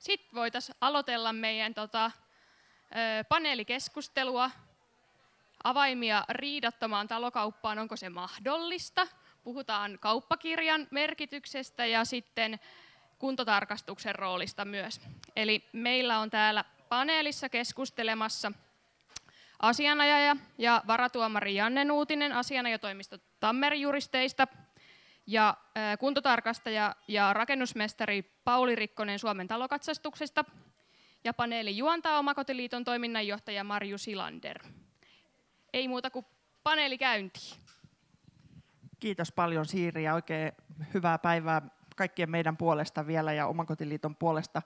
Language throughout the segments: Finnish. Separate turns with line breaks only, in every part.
Sitten voitaisiin aloitella meidän paneelikeskustelua. Avaimia riidattomaan talokauppaan, onko se mahdollista? Puhutaan kauppakirjan merkityksestä ja sitten kuntotarkastuksen roolista myös. Eli meillä on täällä paneelissa keskustelemassa asianajaja ja varatuomari Janne Nuutinen asianajatoimisto Tammeri-juristeista ja kuntotarkastaja ja rakennusmestari Pauli Rikkonen Suomen talokatsastuksesta ja paneeli juontaa Omakotiliiton toiminnanjohtaja Marju Silander. Ei muuta kuin paneeli käyntiin.
Kiitos paljon Siiri ja oikein hyvää päivää kaikkien meidän puolesta vielä ja Omakotiliiton puolesta.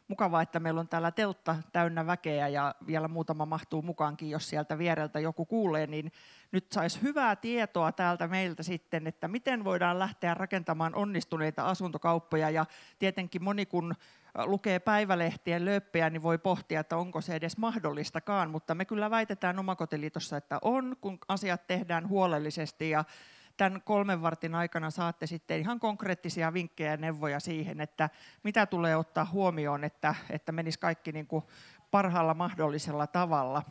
Mukavaa, että meillä on täällä teltta täynnä väkeä ja vielä muutama mahtuu mukaankin, jos sieltä viereltä joku kuulee, niin nyt saisi hyvää tietoa täältä meiltä sitten, että miten voidaan lähteä rakentamaan onnistuneita asuntokauppoja ja tietenkin moni kun lukee päivälehtien lööppejä, niin voi pohtia, että onko se edes mahdollistakaan, mutta me kyllä väitetään Omakotiliitossa, että on, kun asiat tehdään huolellisesti ja tämän 3 vartin aikana saatte sitten ihan konkreettisia vinkkejä ja neuvoja siihen, että mitä tulee ottaa huomioon, että menisi kaikki niin kuin parhaalla mahdollisella tavalla.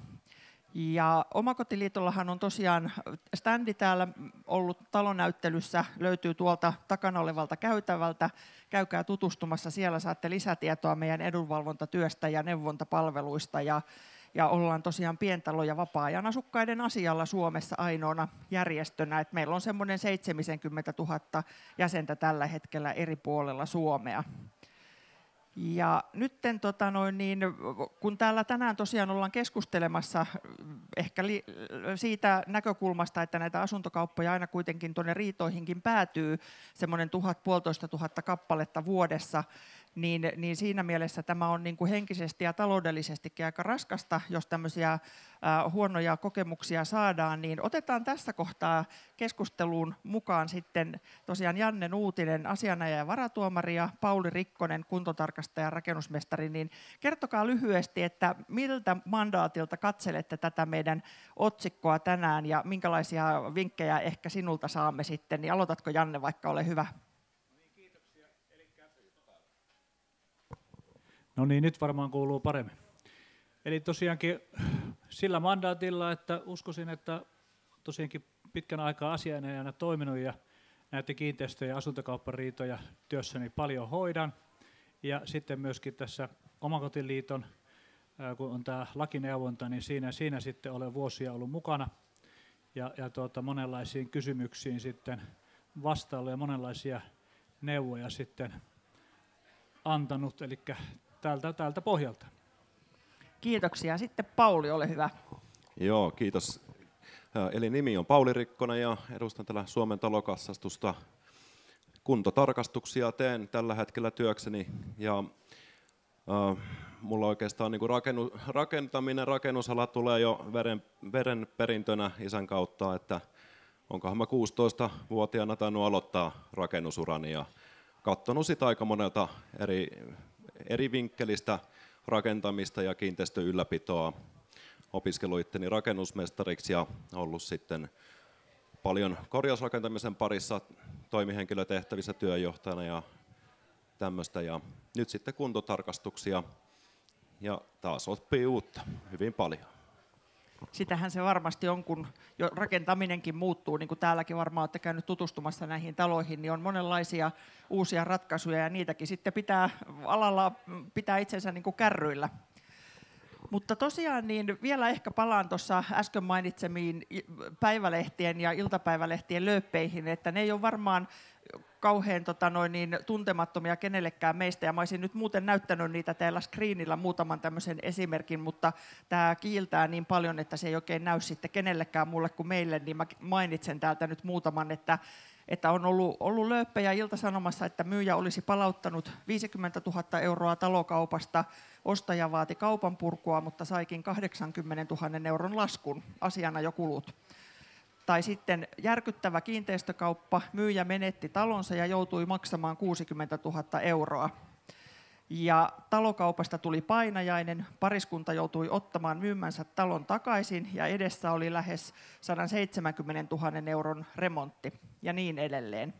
Ja Omakotiliitollahan on tosiaan standi täällä ollut talonäyttelyssä, löytyy tuolta takana olevalta käytävältä. Käykää tutustumassa, siellä saatte lisätietoa meidän edunvalvontatyöstä ja neuvontapalveluista. Ja ollaan tosiaan pientalo- ja vapaa-ajan asukkaiden asialla Suomessa ainoana järjestönä. Et meillä on semmoinen 70 000 jäsentä tällä hetkellä eri puolella Suomea. Ja nyt kun täällä tänään tosiaan ollaan keskustelemassa ehkä siitä näkökulmasta, että näitä asuntokauppoja aina kuitenkin tuonne riitoihinkin päätyy semmoinen 1,500 kappaletta vuodessa, niin siinä mielessä tämä on niin kuin henkisesti ja taloudellisestikin aika raskasta, jos tämmöisiä huonoja kokemuksia saadaan, niin otetaan tässä kohtaa keskusteluun mukaan sitten tosiaan Janne Nuutinen, asianajaja ja varatuomari ja Pauli Rikkonen, kuntotarkastaja ja rakennusmestari, niin kertokaa lyhyesti, että miltä mandaatilta katselette tätä meidän otsikkoa tänään ja minkälaisia vinkkejä ehkä sinulta saamme sitten, niin aloitatko Janne, vaikka ole hyvä?
No niin, nyt varmaan kuuluu paremmin. Eli tosiaankin sillä mandaatilla, että uskoisin, että tosiaankin pitkän aikaa asianajana toiminut ja näitä kiinteistö- ja asuntokauppariitoja työssäni paljon hoidan. Ja sitten myöskin tässä Omakotiliiton, kun on tämä lakineuvonta, niin siinä sitten olen vuosia ollut mukana ja monenlaisiin kysymyksiin sitten vastaillut ja monenlaisia neuvoja sitten antanut, eli tältä pohjalta.
Kiitoksia. Sitten Pauli, ole hyvä.
Joo, kiitos. Eli nimi on Pauli Rikkonen ja edustan täällä Suomen talokatsastusta. Kuntotarkastuksia teen tällä hetkellä työkseni ja mulla oikeastaan niin kuin rakennusala tulee jo verenperintönä isän kautta, että onkohan mä 16-vuotiaana tainnut aloittaa rakennusurani ja katsonut sitä aika monelta eri vinkkelistä rakentamista ja kiinteistön ylläpitoa. Opiskellut itteni rakennusmestariksi ja ollut sitten paljon korjausrakentamisen parissa toimihenkilötehtävissä työnjohtajana ja tämmöistä. Ja nyt sitten kuntotarkastuksia ja taas oppii uutta hyvin paljon.
Sitähän se varmasti on, kun jo rakentaminenkin muuttuu, niin kuin täälläkin varmaan olette käynyt tutustumassa näihin taloihin, niin on monenlaisia uusia ratkaisuja ja niitäkin sitten alalla pitää itsensä niin kuin kärryillä. Mutta tosiaan niin vielä ehkä palaan tuossa äsken mainitsemiin päivälehtien ja iltapäivälehtien lööppeihin, että ne ei ole varmaan kauhean tuntemattomia kenellekään meistä, ja mä olisin nyt muuten näyttänyt niitä täällä screenillä muutaman tämmöisen esimerkin, mutta tämä kiiltää niin paljon, että se ei oikein näy sitten kenellekään mulle kuin meille, niin mä mainitsen täältä nyt muutaman, että on ollut lööppejä Ilta-Sanomassa, että myyjä olisi palauttanut 50 000 euroa talokaupasta, ostaja vaati kaupan purkua, mutta saikin 80 000 euron laskun, asiana jo kulut. Tai sitten järkyttävä kiinteistökauppa, myyjä menetti talonsa ja joutui maksamaan 60 000 euroa. Ja talokaupasta tuli painajainen, pariskunta joutui ottamaan myymänsä talon takaisin ja edessä oli lähes 170 000 euron remontti ja niin edelleen.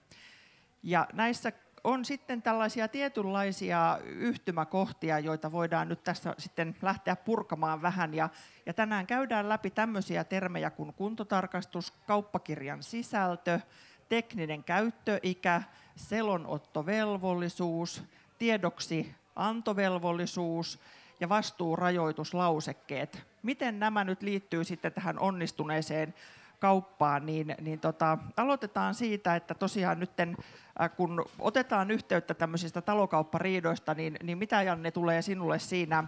Ja näissä on sitten tällaisia tietynlaisia yhtymäkohtia, joita voidaan nyt tässä sitten lähteä purkamaan vähän. Ja tänään käydään läpi tämmöisiä termejä kuin kuntotarkastus, kauppakirjan sisältö, tekninen käyttöikä, selonottovelvollisuus, tiedoksi antovelvollisuus ja vastuurajoituslausekkeet. Miten nämä nyt liittyy sitten tähän onnistuneeseen kauppaan, niin aloitetaan siitä, että tosiaan nyt kun otetaan yhteyttä tämmöisistä talokauppariidoista, niin mitä Janne tulee sinulle siinä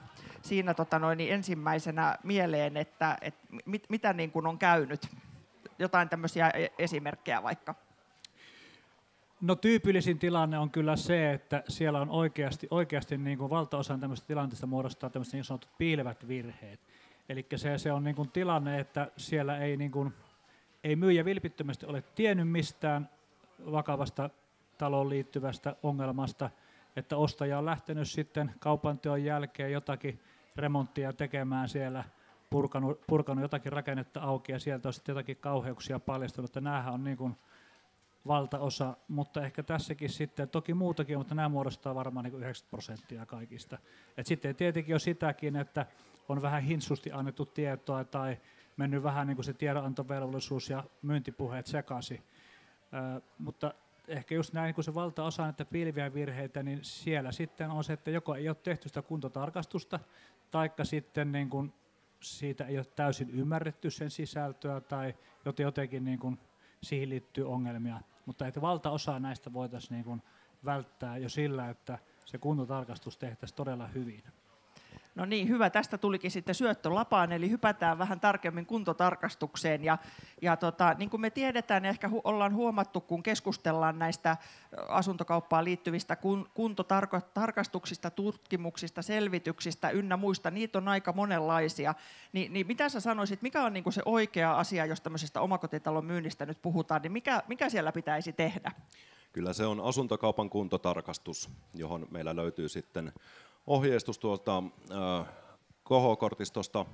ensimmäisenä mieleen, että mitä niin kuin on käynyt? Jotain tämmöisiä esimerkkejä vaikka.
No tyypillisin tilanne on kyllä se, että siellä on oikeasti niin kuin valtaosan tämmöistä tilanteesta muodostaa tämmöiset niin sanotut piilevät virheet. Eli se on niin kuin tilanne, että siellä ei myyjä vilpittömästi ole tiennyt mistään vakavasta taloon liittyvästä ongelmasta, että ostaja on lähtenyt sitten kaupanteon jälkeen jotakin remonttia tekemään siellä, purkanut jotakin rakennetta auki ja sieltä on sitten jotakin kauheuksia paljastunut, että näähän on niin kuin valtaosa, mutta ehkä tässäkin sitten, toki muutakin, mutta nämä muodostaa varmaan niin kuin 90% kaikista. Et sitten tietenkin on sitäkin, että on vähän hinsusti annettu tietoa tai mennyt vähän niin kuin se tiedonantovelvollisuus ja myyntipuheet sekaisin. Mutta ehkä just näin, kun se valtaosa näitä piileviä virheitä, niin siellä sitten on se, että joko ei ole tehty sitä kuntotarkastusta, taikka sitten niin kuin siitä ei ole täysin ymmärretty sen sisältöä, tai jotenkin niin kuin siihen liittyy ongelmia. Mutta että valtaosa näistä voitaisiin niin kuin välttää jo sillä, että se kuntotarkastus tehtäisiin todella hyvin.
No niin, hyvä. Tästä tulikin sitten syöttö lapaan, eli hypätään vähän tarkemmin kuntotarkastukseen. Niin kuin me tiedetään, ja ehkä ollaan huomattu, kun keskustellaan näistä asuntokauppaan liittyvistä kuntotarkastuksista, tutkimuksista, selvityksistä ynnä muista, niitä on aika monenlaisia. Niin mitä sä sanoisit, mikä on niin kuin se oikea asia, jos tämmöisestä omakotitalon myynnistä nyt puhutaan, niin mikä siellä pitäisi tehdä?
Kyllä se on asuntokaupan kuntotarkastus, johon meillä löytyy sitten ohjeistus tuolta KH-kortistosta,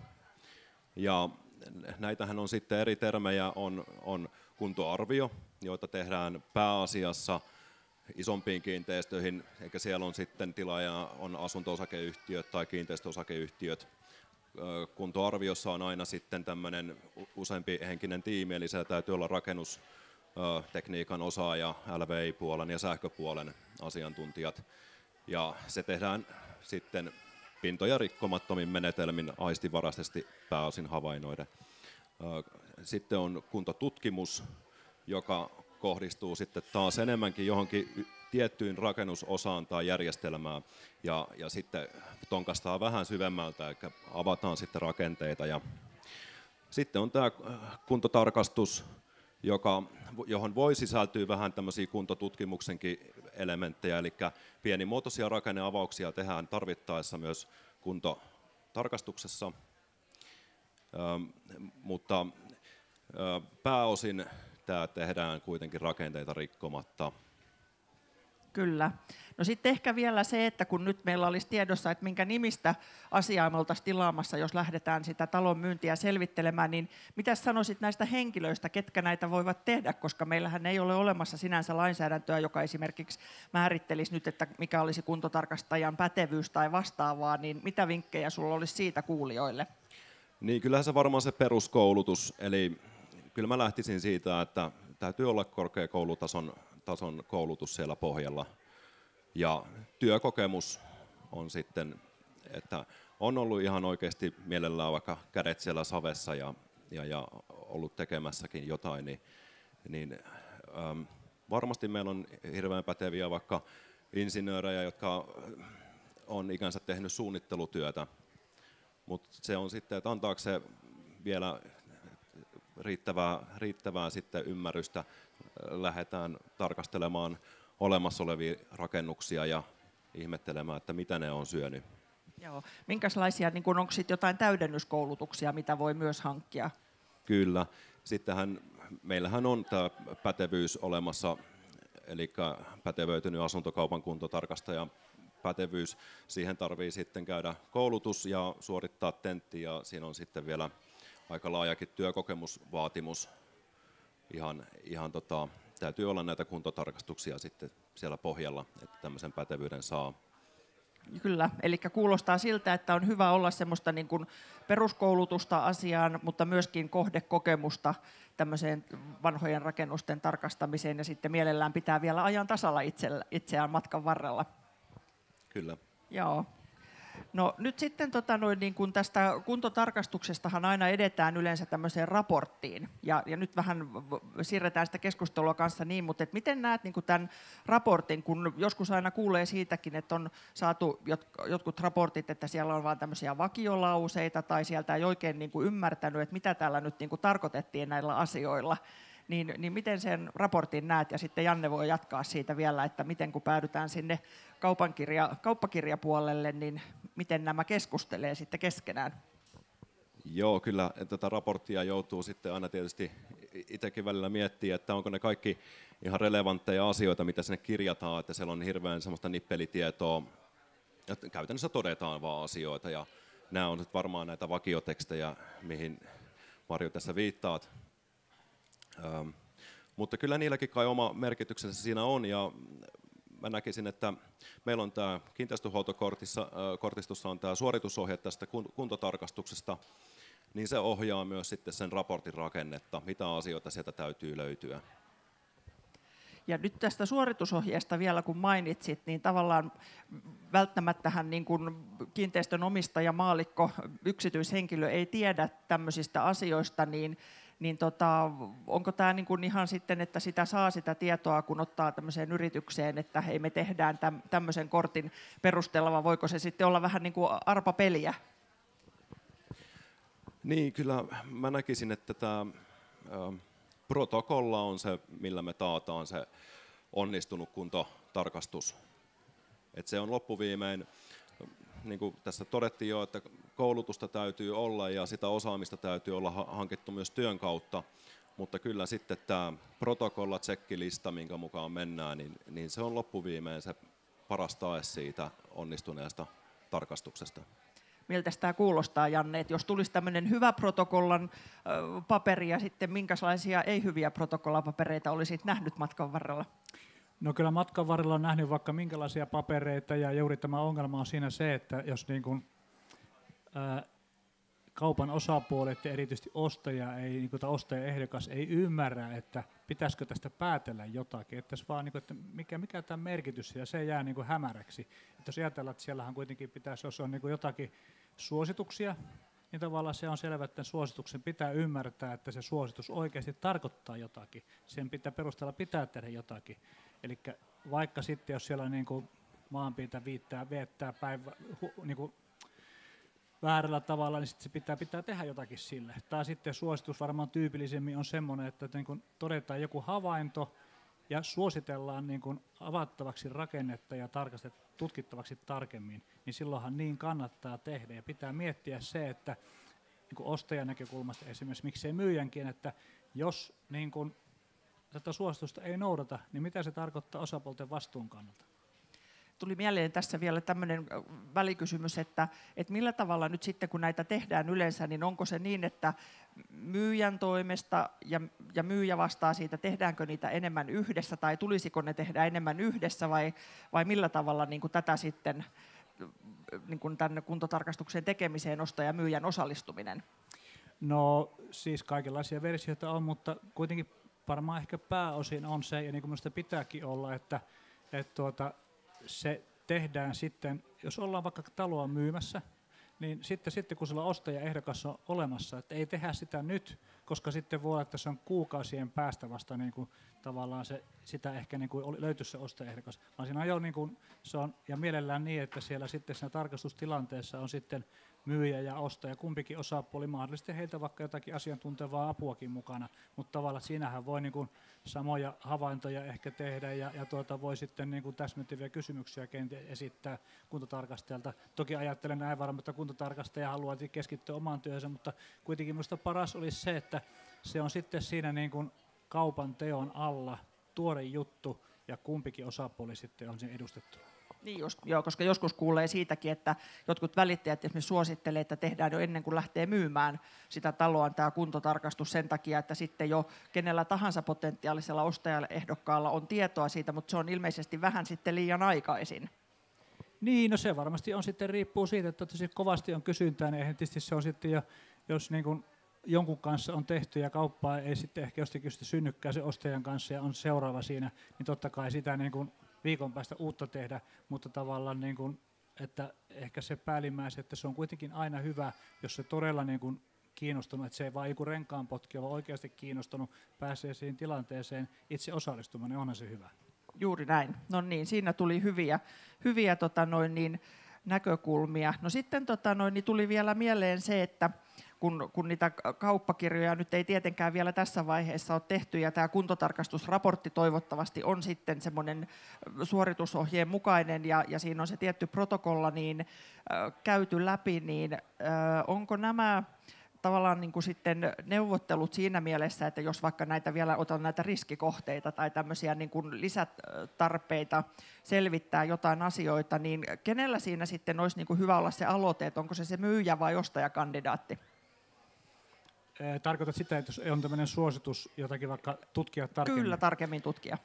ja näitähän on sitten eri termejä, on kuntoarvio, joita tehdään pääasiassa isompiin kiinteistöihin, eikä siellä on sitten tilaaja on asunto-osakeyhtiöt tai kiinteistöosakeyhtiöt. Kuntoarviossa on aina sitten tämmöinen useampi henkinen tiimi, eli siellä täytyy olla rakennustekniikan osaaja, LVI-puolen ja sähköpuolen asiantuntijat, ja se tehdään sitten pintoja rikkomattomin menetelmin aistivaraisesti pääosin havainnoiden. Sitten on kuntotutkimus, joka kohdistuu sitten taas enemmänkin johonkin tiettyyn rakennusosaan tai järjestelmään, ja sitten tonkastaa vähän syvemmältä, eli avataan sitten rakenteita. Ja sitten on tämä kuntotarkastus, johon voi sisältyä vähän tämmöisiä kuntotutkimuksenkin elementtejä, eli pienimuotoisia rakenneavauksia tehdään tarvittaessa myös kuntotarkastuksessa, mutta pääosin tämä tehdään kuitenkin rakenteita rikkomatta.
Kyllä. No sitten ehkä vielä se, että kun nyt meillä olisi tiedossa, että minkä nimistä asiaa me oltaisiin tilaamassa, jos lähdetään sitä talon myyntiä selvittelemään, niin mitä sanoisit näistä henkilöistä, ketkä näitä voivat tehdä, koska meillähän ei ole olemassa sinänsä lainsäädäntöä, joka esimerkiksi määrittelisi nyt, että mikä olisi kuntotarkastajan pätevyys tai vastaavaa, niin mitä vinkkejä sulla olisi siitä kuulijoille?
Niin, kyllähän se varmaan se peruskoulutus, eli kyllä mä lähtisin siitä, että täytyy olla korkeakoulutason koulutus siellä pohjalla. Ja työkokemus on sitten, että on ollut ihan oikeasti mielellään vaikka kädet siellä savessa ja ollut tekemässäkin jotain, niin varmasti meillä on hirveän päteviä vaikka insinöörejä, jotka on ikänsä tehnyt suunnittelutyötä, mutta se on sitten, että antaako se vielä riittävää sitten ymmärrystä, lähdetään tarkastelemaan olemassa olevia rakennuksia ja ihmettelemään, että mitä ne on syönyt.
Joo. Minkälaisia, niin onko sitten jotain täydennyskoulutuksia, mitä voi myös hankkia?
Kyllä. Sittenhän meillähän on tämä pätevyys olemassa, eli pätevöitynyt asuntokaupan kuntotarkastajan pätevyys. Siihen tarvii sitten käydä koulutus ja suorittaa tentti, ja siinä on sitten vielä aika laajakin työkokemusvaatimus ihan täytyy olla näitä kuntotarkastuksia sitten siellä pohjalla, että tämmöisen pätevyyden saa.
Kyllä, eli kuulostaa siltä, että on hyvä olla semmoista niin kuin peruskoulutusta asiaan, mutta myöskin kohdekokemusta tämmöiseen vanhojen rakennusten tarkastamiseen, ja sitten mielellään pitää vielä ajan tasalla itseään matkan varrella.
Kyllä.
Joo. No nyt sitten niin kun tästä kuntotarkastuksestahan aina edetään yleensä tämmöiseen raporttiin, ja nyt vähän siirretään sitä keskustelua kanssa niin, mutta miten näet niin kun tämän raportin, kun joskus aina kuulee siitäkin, että on saatu jotkut raportit, että siellä on vain tämmöisiä vakiolauseita, tai sieltä ei oikein niin kun ymmärtänyt, että mitä täällä nyt niin kun tarkoitettiin näillä asioilla, niin miten sen raportin näet, ja sitten Janne voi jatkaa siitä vielä, että miten kun päädytään sinne kauppakirjapuolelle, niin miten nämä keskustelee sitten keskenään?
Joo, kyllä tätä raporttia joutuu sitten aina tietysti itsekin välillä miettimään, että onko ne kaikki ihan relevantteja asioita, mitä sinne kirjataan, että siellä on hirveän semmoista nippelitietoa, että käytännössä todetaan vaan asioita, ja nämä on nyt varmaan näitä vakiotekstejä, mihin Marjo tässä viittaat. Mutta kyllä niilläkin kai oma merkityksensä siinä on, ja mä näkisin, että meillä on tämä kiinteistönhuoltokortistossa on tämä suoritusohje tästä kuntotarkastuksesta, niin se ohjaa myös sitten sen raportin rakennetta, mitä asioita sieltä täytyy löytyä.
Ja nyt tästä suoritusohjeesta vielä kun mainitsit, niin tavallaan välttämättähän niin kuin kiinteistön omistaja, maallikko, yksityishenkilö ei tiedä tämmöisistä asioista, niin onko tämä niin kuin ihan sitten, että sitä saa sitä tietoa, kun ottaa tämmöiseen yritykseen, että hei, me tehdään tämmöisen kortin perusteella, vai voiko se sitten olla vähän niin kuin arpapeliä?
Niin, kyllä mä näkisin, että tämä protokolla on se, millä me taataan se onnistunut kuntotarkastus. Et se on loppuviimein, niin kuin tässä todettiin jo, että koulutusta täytyy olla ja sitä osaamista täytyy olla hankittu myös työn kautta, mutta kyllä sitten tämä protokolla, tsekkilista, minkä mukaan mennään, niin se on loppuviimein se paras tae siitä onnistuneesta tarkastuksesta.
Miltä tämä kuulostaa, Janne, että jos tulisi tämmöinen hyvä protokollan paperi ja sitten minkälaisia ei-hyviä protokollapapereita olisit nähnyt matkan varrella?
No kyllä matkan varrella on nähnyt vaikka minkälaisia papereita, ja juuri tämä ongelma on siinä se, että jos niin kuin, kaupan osapuolet ja erityisesti ostaja tai ostajaehdokas ei ymmärrä, että pitäisikö tästä päätellä jotakin, että, vaan, niin kuin, että mikä tämä merkitys, ja se jää niin kuin hämäräksi. Että jos ajatellaan, että siellähän kuitenkin pitäisi, jos on niin kuin jotakin suosituksia, niin tavallaan se on selvä, että suosituksen pitää ymmärtää, että se suositus oikeasti tarkoittaa jotakin. Sen perusteella pitää tehdä jotakin. Eli vaikka sitten, jos siellä niin kuin maanpinta viettää päivä niin kuin väärällä tavalla, niin sitten se pitää tehdä jotakin sille. Tai sitten suositus varmaan tyypillisemmin on semmoinen, että niin kun todetaan joku havainto ja suositellaan niin kun avattavaksi rakennetta ja tutkittavaksi tarkemmin, niin silloinhan niin kannattaa tehdä. Ja pitää miettiä se, että niin kun ostajan näkökulmasta esimerkiksi, miksei myyjänkin, että jos niin kun tätä suositusta ei noudata, niin mitä se tarkoittaa osapuolten vastuun kannalta?
Tuli mieleen tässä vielä tämmöinen välikysymys, että millä tavalla nyt sitten, kun näitä tehdään yleensä, niin onko se niin, että myyjän toimesta ja myyjä vastaa siitä, tehdäänkö niitä enemmän yhdessä, tai tulisiko ne tehdä enemmän yhdessä, vai millä tavalla niin kuin tätä sitten, niin kuin tänne kuntotarkastuksen tekemiseen ostaja ja myyjän osallistuminen?
No siis kaikenlaisia versioita on, mutta kuitenkin varmaan ehkä pääosin on se, ja niin kuin minusta pitääkin olla, että se tehdään sitten, jos ollaan vaikka taloa myymässä, niin sitten kun sulla ostajaehdokas on olemassa, että ei tehdä sitä nyt, koska sitten voi olla, että se on kuukausien päästä vasta niin kuin, tavallaan sitä ehkä niin kuin löytyisi se ostajaehdokas, vaan siinä on jo niin kuin, se on, ja mielellään niin, että siellä sitten siinä tarkastustilanteessa on sitten myyjä ja ostaja, kumpikin osapuoli, mahdollisesti heiltä vaikka jotakin asiantuntevaa apuakin mukana, mutta tavallaan siinähän voi niin kuin samoja havaintoja ehkä tehdä ja voi sitten niin kuin täsmentäviä kysymyksiä kenties esittää kuntotarkastajalta. Toki ajattelen näin varmaan, että kuntotarkastaja haluaa keskittyä omaan työhönsä, mutta kuitenkin minusta paras olisi se, että se on sitten siinä niin kuin kaupan teon alla tuore juttu ja kumpikin osapuoli sitten on siinä edustettu.
Niin just, joo, koska joskus kuulee siitäkin, että jotkut välittäjät esimerkiksi suosittelee, että tehdään jo ennen kuin lähtee myymään sitä taloa tämä kuntotarkastus sen takia, että sitten jo kenellä tahansa potentiaalisella ostajalla ehdokkaalla on tietoa siitä, mutta se on ilmeisesti vähän sitten liian aikaisin.
Niin, no se varmasti on sitten riippuu siitä, että tosi kovasti on kysyntää, niin eihän tietysti se on sitten jo, jos niin kuin jonkun kanssa on tehty ja kauppaa ei sitten ehkä jostakin synnykään se ostajan kanssa ja on seuraava siinä, niin totta kai sitä niin kuin viikon päästä uutta tehdä, mutta tavallaan niin kuin, että ehkä se päällimmäiset, että se on kuitenkin aina hyvä, jos se todella niin kuin kiinnostunut, että se ei vaan joku renkaan potki, vaan oikeasti kiinnostunut, pääsee siihen tilanteeseen itse osallistumaan, niin onhan se hyvä.
Juuri näin. No niin, siinä tuli hyviä näkökulmia. No sitten niin tuli vielä mieleen se, että kun niitä kauppakirjoja nyt ei tietenkään vielä tässä vaiheessa ole tehty, ja tämä kuntotarkastusraportti toivottavasti on sitten semmoinen suoritusohjeen mukainen, ja siinä on se tietty protokolla niin käyty läpi, niin onko nämä tavallaan niin kuin sitten neuvottelut siinä mielessä, että jos vaikka näitä vielä otan näitä riskikohteita tai tämmöisiä niin kuin lisätarpeita selvittää jotain asioita, niin kenellä siinä sitten olisi niin kuin hyvä olla se aloite, että onko se myyjä vai ostajakandidaatti?
Tarkoitat sitä, että jos on tämmöinen suositus jotakin vaikka tutkia tarkemmin?
Kyllä, tarkemmin tutkia.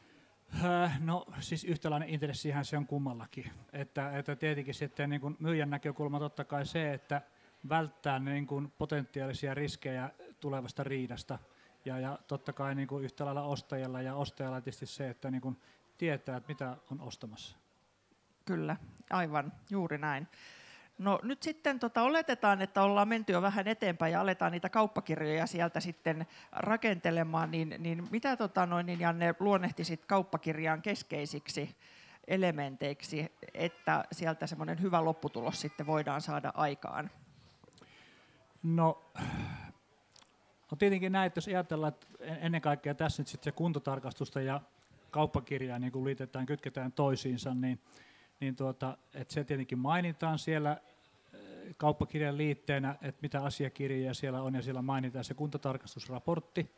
No siis yhtäläinen intressihän se on kummallakin. Että tietenkin sitten niin kuin myyjän näkökulma totta kai se, että välttää niin kuin potentiaalisia riskejä tulevasta riidasta. Ja totta kai niin kuin yhtä lailla ostajalla ja ostajalla tietysti se, että niin kuin tietää, että mitä on ostamassa.
Kyllä, aivan, juuri näin. No nyt sitten oletetaan, että ollaan menty jo vähän eteenpäin ja aletaan niitä kauppakirjoja sieltä sitten rakentelemaan, niin mitä Janne luonnehtisit kauppakirjaan keskeisiksi elementeiksi, että sieltä semmoinen hyvä lopputulos sitten voidaan saada aikaan?
No tietenkin näin, että jos ajatellaan, että ennen kaikkea tässä nyt sitten se kuntotarkastusta ja kauppakirjaa niin kun liitetään, kytketään toisiinsa, niin että se tietenkin mainitaan siellä kauppakirjan liitteenä, että mitä asiakirjoja siellä on, ja siellä mainitaan se kuntotarkastusraportti,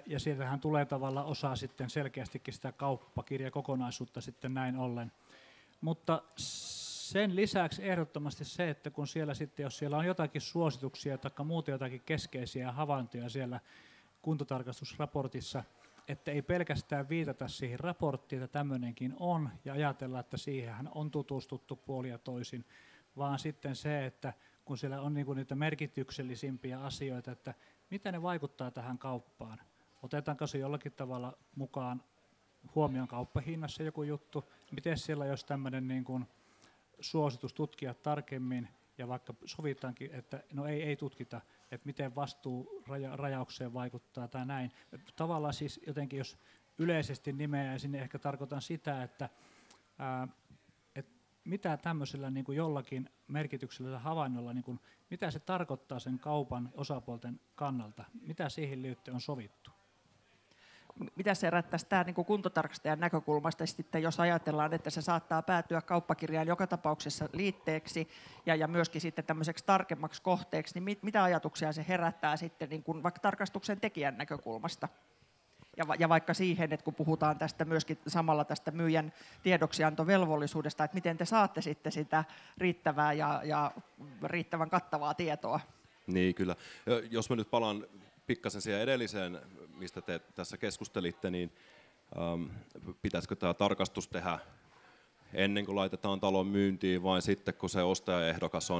ja sieltähän tulee tavallaan osa sitten selkeästikin sitä kauppakirjakokonaisuutta sitten näin ollen. Mutta sen lisäksi ehdottomasti se, että kun siellä sitten, jos siellä on jotakin suosituksia tai muuta jotakin keskeisiä havaintoja siellä kuntotarkastusraportissa, että ei pelkästään viitata siihen raporttiin, että tämmöinenkin on, ja ajatella, että siihenhän on tutustuttu puolin ja toisin, vaan sitten se, että kun siellä on niinku niitä merkityksellisimpiä asioita, että mitä ne vaikuttaa tähän kauppaan. Otetaanko se jollakin tavalla mukaan huomioon kauppahinnassa joku juttu, miten siellä jos tämmöinen niin kuin suositus tutkia tarkemmin, ja vaikka sovitaankin, että no ei tutkita, että miten vastuu rajaukseen vaikuttaa tai näin. Tavallaan siis jotenkin, jos yleisesti nimeäisin, niin ehkä tarkoitan sitä, että mitä tämmöisellä niin kuin jollakin merkityksellisellä havainnolla, niin kuin, mitä se tarkoittaa sen kaupan osapuolten kannalta, mitä siihen liittyen on sovittu.
Mitä se herättäisi tämä niin kuin kuntotarkastajan näkökulmasta sitten, jos ajatellaan, että se saattaa päätyä kauppakirjaan joka tapauksessa liitteeksi ja myöskin sitten tämmöiseksi tarkemmaksi kohteeksi, niin mitä ajatuksia se herättää sitten niin kuin vaikka tarkastuksen tekijän näkökulmasta? Ja vaikka siihen, että kun puhutaan tästä myöskin samalla tästä myyjän tiedoksiantovelvollisuudesta, että miten te saatte sitten sitä riittävää ja riittävän kattavaa tietoa?
Niin kyllä. Jos mä nyt palaan pikkasen siihen edelliseen, mistä te tässä keskustelitte, niin pitäisikö tämä tarkastus tehdä ennen kuin laitetaan talon myyntiin vai sitten kun se ostajaehdokas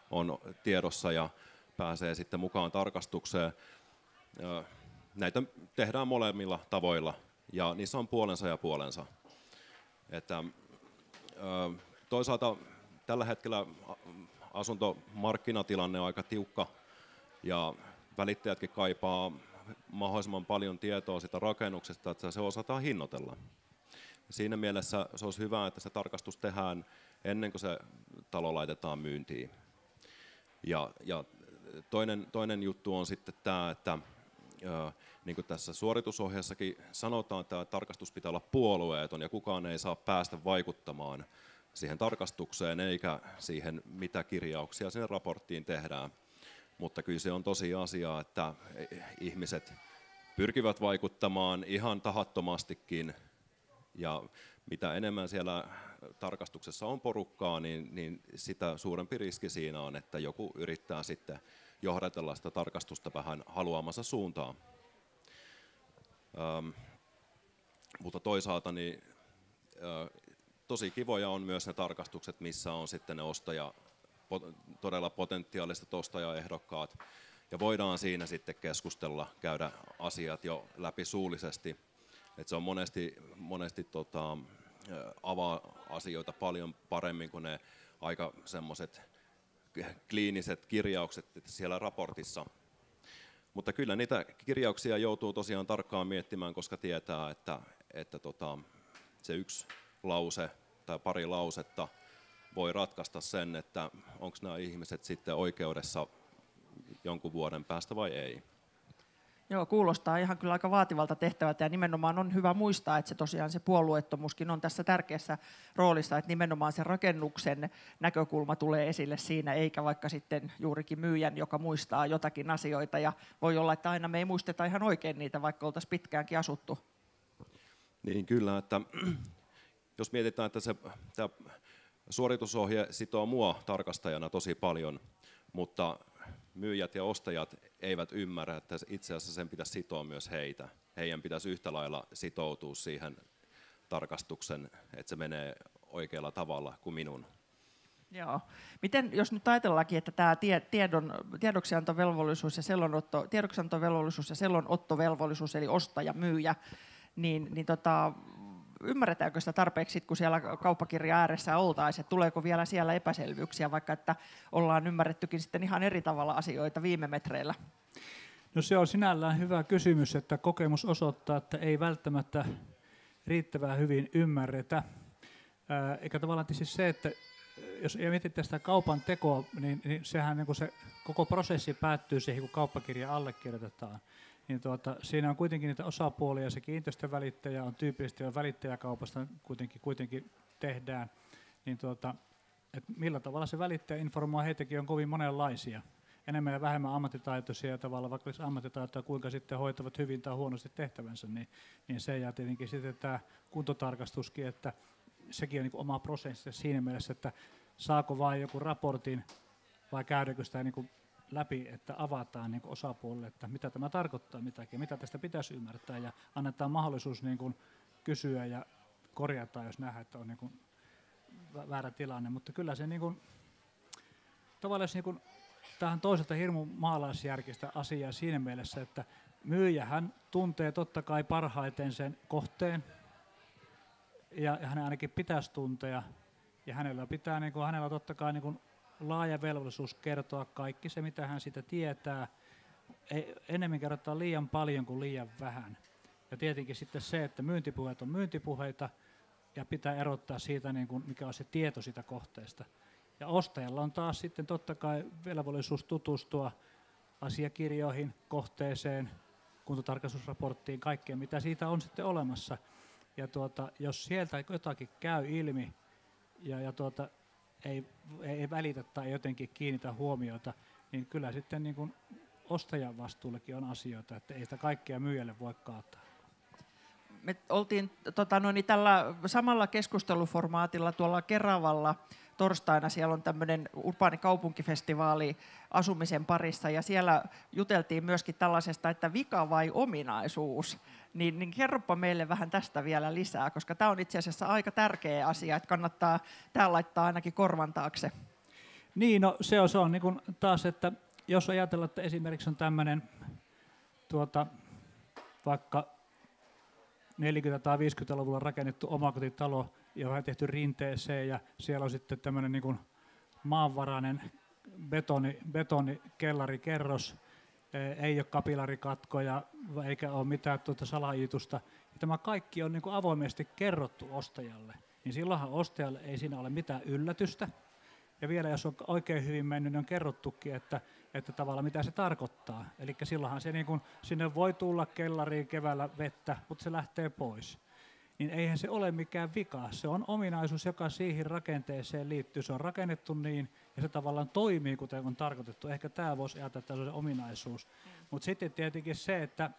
on tiedossa ja pääsee sitten mukaan tarkastukseen. Näitä tehdään molemmilla tavoilla ja niissä on puolensa ja puolensa. Että, toisaalta tällä hetkellä asuntomarkkinatilanne on aika tiukka ja välittäjätkin kaipaa mahdollisimman paljon tietoa sitä rakennuksesta, että se osataan hinnoitella. Siinä mielessä se olisi hyvä, että se tarkastus tehdään ennen kuin se talo laitetaan myyntiin. Ja toinen juttu on sitten tämä, että niin kuin tässä suoritusohjeessakin sanotaan, että tarkastus pitää olla puolueeton ja kukaan ei saa päästä vaikuttamaan siihen tarkastukseen eikä siihen, mitä kirjauksia sinne raporttiin tehdään. Mutta kyllä se on tosiasia, että ihmiset pyrkivät vaikuttamaan ihan tahattomastikin Ja mitä enemmän siellä tarkastuksessa on porukkaa, niin sitä suurempi riski siinä on, että joku yrittää sitten johdatella sitä tarkastusta vähän haluamansa suuntaan. Mutta toisaalta niin, tosi kivoja on myös ne tarkastukset, missä on sitten ne todella potentiaaliset ostajaehdokkaat. Ja voidaan siinä sitten keskustella, käydä asiat jo läpi suullisesti. Et se on monesti avaa asioita paljon paremmin kuin ne aika semmoiset kliiniset kirjaukset siellä raportissa. Mutta kyllä niitä kirjauksia joutuu tosiaan tarkkaan miettimään, koska tietää, että se yksi lause tai pari lausetta voi ratkaista sen, että onko nämä ihmiset sitten oikeudessa jonkun vuoden päästä vai ei.
Joo, kuulostaa ihan kyllä aika vaativalta tehtävältä ja nimenomaan on hyvä muistaa, että se tosiaan se puolueettomuuskin on tässä tärkeässä roolissa, että nimenomaan se rakennuksen näkökulma tulee esille siinä, eikä vaikka sitten juurikin myyjän, joka muistaa jotakin asioita ja voi olla, että aina me ei muisteta ihan oikein niitä, vaikka oltaisiin pitkäänkin asuttu.
Niin kyllä, että jos mietitään, että tämä suoritusohje sitoo mua tarkastajana tosi paljon, mutta myyjät ja ostajat eivät ymmärrä, että itse asiassa sen pitäisi sitoa myös heitä. Heidän pitäisi yhtä lailla sitoutua siihen tarkastuksen, että se menee oikealla tavalla kuin minun.
Joo. Miten, jos nyt ajatellaankin, että tämä tiedoksiantovelvollisuus ja sellonottovelvollisuus, eli ostaja, myyjä, niin ymmärretäänkö sitä tarpeeksi, kun siellä kauppakirjan ääressä oltaisiin, että tuleeko vielä siellä epäselvyyksiä, vaikka että ollaan ymmärrettykin sitten ihan eri tavalla asioita viime metreillä?
No se on sinällään hyvä kysymys, että kokemus osoittaa, että ei välttämättä riittävän hyvin ymmärretä. Eikä tavallaan siis se, että jos mietitte sitä kaupan tekoa, niin sehän niin kuin se koko prosessi päättyy siihen, kun kauppakirja allekirjoitetaan. Niin siinä on kuitenkin niitä osapuolia, se kiinteistövälittäjä on tyypillisesti jo välittäjäkaupasta kuitenkin tehdään, niin että millä tavalla se välittäjä informoi heitäkin on kovin monenlaisia, enemmän ja vähemmän ammattitaitoisia tavalla, vaikka olisi ammattitaitoa, kuinka sitten hoitavat hyvin tai huonosti tehtävänsä, niin se ja tietenkin sitten tämä kuntotarkastuskin, että sekin on niin kuin oma prosessi siinä mielessä, että saako vain joku raportin vai käydäänkö sitä niin kuin läpi, että avataan niin kuin osapuolelle, että mitä tämä tarkoittaa mitäkin, mitä tästä pitäisi ymmärtää ja annetaan mahdollisuus niin kuin kysyä ja korjata, jos nähdään, että on niin kuin väärä tilanne, mutta kyllä se niin kuin, tavallaan niin kuin, tähän toisaalta hirmu maalaisjärkistä asiaa siinä mielessä, että myyjähän tuntee totta kai parhaiten sen kohteen ja hänen ainakin pitäisi tuntea ja hänellä pitää niin kuin, hänellä totta kai niin kuin laaja velvollisuus kertoa kaikki se, mitä hän siitä tietää. Ei enemmän kerrotaan liian paljon kuin liian vähän. Ja tietenkin sitten se, että myyntipuheet on myyntipuheita ja pitää erottaa siitä, niin kuin, mikä on se tieto siitä kohteesta. Ja ostajalla on taas sitten totta kai velvollisuus tutustua asiakirjoihin, kohteeseen, kuntotarkastusraporttiin, kaikkeen, mitä siitä on sitten olemassa. Ja jos sieltä jotakin käy ilmi ja ei välitä tai jotenkin kiinnitä huomiota, niin kyllä sitten niin kuin ostajan vastuullekin on asioita, että ei sitä kaikkea myyjälle voi kaataa.
Me oltiin tällä samalla keskusteluformaatilla tuolla Keravalla torstaina, siellä on tämmöinen urbaani kaupunkifestivaali asumisen parissa, ja siellä juteltiin myöskin tällaisesta, että vika vai ominaisuus. Niin kerropa meille vähän tästä vielä lisää, koska tämä on itse asiassa aika tärkeä asia, että kannattaa tämä laittaa ainakin korvan taakse.
Niin, no se on niin kuin taas, että jos ajatellaan, että esimerkiksi on tämmöinen vaikka 40- tai 50-luvulla rakennettu omakotitalo, johon on tehty rinteeseen, ja siellä on sitten tämmöinen niin kuin maanvarainen betonikellarikerros, ei ole kapilarikatkoja eikä ole mitään salaijitusta. Tämä kaikki on niin kuin avoimesti kerrottu ostajalle, niin silloinhan ostajalle ei siinä ole mitään yllätystä. Ja vielä jos on oikein hyvin mennyt, niin on kerrottukin, että tavallaan mitä se tarkoittaa. Eli silloinhan se niin kuin, sinne voi tulla kellariin keväällä vettä, mutta se lähtee pois. Niin eihän se ole mikään vika. Se on ominaisuus, joka siihen rakenteeseen liittyy. Se on rakennettu niin, ja se tavallaan toimii, kuten on tarkoitettu. Ehkä tämä voisi ajatella, että se on se ominaisuus. Mutta sitten tietenkin se, että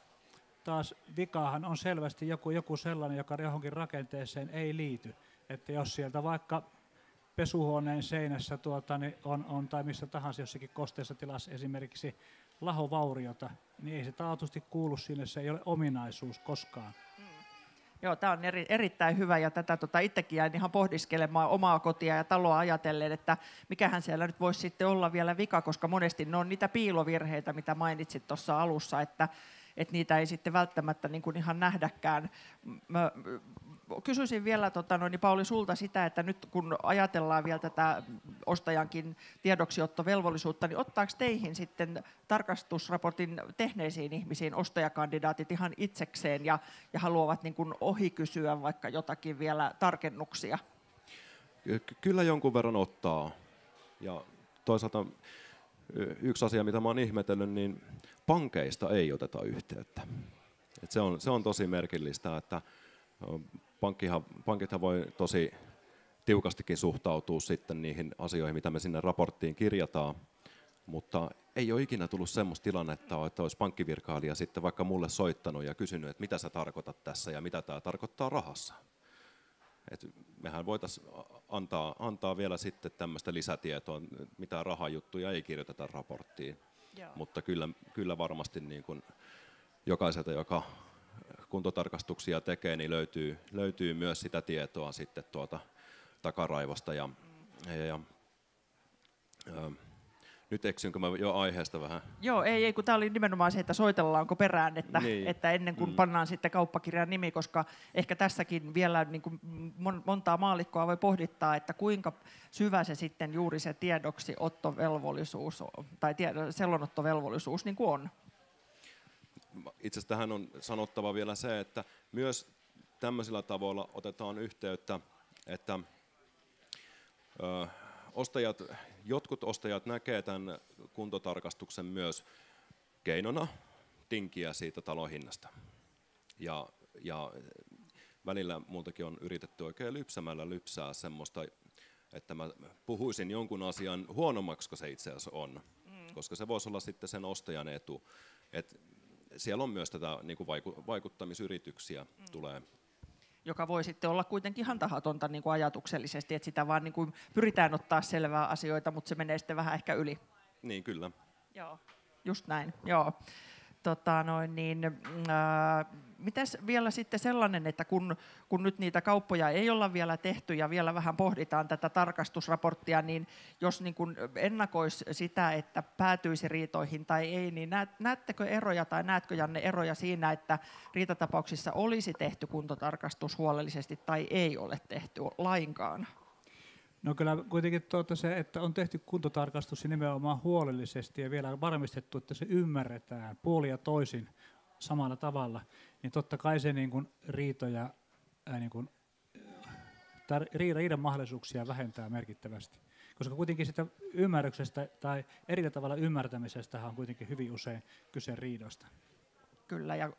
taas vikaahan on selvästi joku sellainen, joka johonkin rakenteeseen ei liity. Että jos sieltä vaikka pesuhuoneen seinässä on tai missä tahansa jossakin kosteessa tilassa esimerkiksi lahovauriota, niin ei se taatusti kuulu sinne, se ei ole ominaisuus koskaan.
Joo, tämä on erittäin hyvä ja tätä itsekin jäin ihan pohdiskelemaan omaa kotia ja taloa ajatellen, että mikähän siellä nyt voisi sitten olla vielä vika, koska monesti ne on niitä piilovirheitä, mitä mainitsit tuossa alussa, että niitä ei sitten välttämättä niin kuin ihan nähdäkään. Mä kysyisin vielä Pauli sulta sitä, että nyt kun ajatellaan vielä tätä ostajankin tiedoksiottovelvollisuutta, niin ottaako teihin sitten tarkastusraportin tehneisiin ihmisiin ostajakandidaatit ihan itsekseen ja haluavat niin kuin ohi kysyä vaikka jotakin vielä tarkennuksia?
Kyllä jonkun verran ottaa. Ja toisaalta yksi asia, mitä mä oon ihmetellyt, niin pankeista ei oteta yhteyttä. Et se on tosi merkillistä, että pankithan voi tosi tiukastikin suhtautua sitten niihin asioihin, mitä me sinne raporttiin kirjataan, mutta ei ole ikinä tullut semmoista tilannetta, että olisi pankkivirkailija sitten vaikka mulle soittanut ja kysynyt, että mitä sä tarkoitat tässä ja mitä tämä tarkoittaa rahassa. Et mehän voitaisiin antaa vielä sitten tämmöistä lisätietoa, mitä rahajuttuja ei kirjoiteta raporttiin. Joo. Mutta kyllä varmasti niin kuin jokaiselta, joka kuntotarkastuksia tekee, niin löytyy myös sitä tietoa sitten tuolta takaraivosta. Nyt eksynkö mä jo aiheesta vähän?
Joo, ei, kun tämä oli nimenomaan se, että soitellaanko perään, että ennen kuin pannaan sitten kauppakirjan nimi, koska ehkä tässäkin vielä niin kuin montaa maallikkoa voi pohdittaa, että kuinka syvä se sitten juuri se tiedoksiottovelvollisuus tai sellonottovelvollisuus niin kuin on.
Itse asiassa tähän on sanottava vielä se, että myös tämmöisillä tavoilla otetaan yhteyttä, että jotkut ostajat näkevät tämän kuntotarkastuksen myös keinona tinkiä siitä talon hinnasta. Ja välillä multakin on yritetty oikein lypsää semmoista, että mä puhuisin jonkun asian huonommaksi kuin se itse asiassa on, koska se voisi olla sitten sen ostajan etu. Et siellä on myös tätä niin kuin vaikuttamisyrityksiä tulee.
Joka voi sitten olla kuitenkin ihan tahatonta niin kuin ajatuksellisesti, että sitä vaan niin kuin pyritään ottaa selvää asioita, mutta se menee sitten vähän ehkä yli.
Niin, kyllä.
Joo, just näin, joo. Mitäs vielä sitten sellainen, että kun nyt niitä kauppoja ei olla vielä tehty ja vielä vähän pohditaan tätä tarkastusraporttia, niin jos niin kuin ennakoisi sitä, että päätyisi riitoihin tai ei, niin näettekö eroja tai näetkö Janne eroja siinä, että riitatapauksissa olisi tehty kuntotarkastus huolellisesti tai ei ole tehty lainkaan?
No kyllä kuitenkin se, että on tehty kuntotarkastus nimenomaan huolellisesti ja vielä varmistettu, että se ymmärretään puolin ja toisin samalla tavalla, niin totta kai se niin kuin riitoja, riidan mahdollisuuksia vähentää merkittävästi. Koska kuitenkin sitä ymmärryksestä tai eri tavalla ymmärtämisestä on kuitenkin hyvin usein kyse riidosta.
Kyllä, ja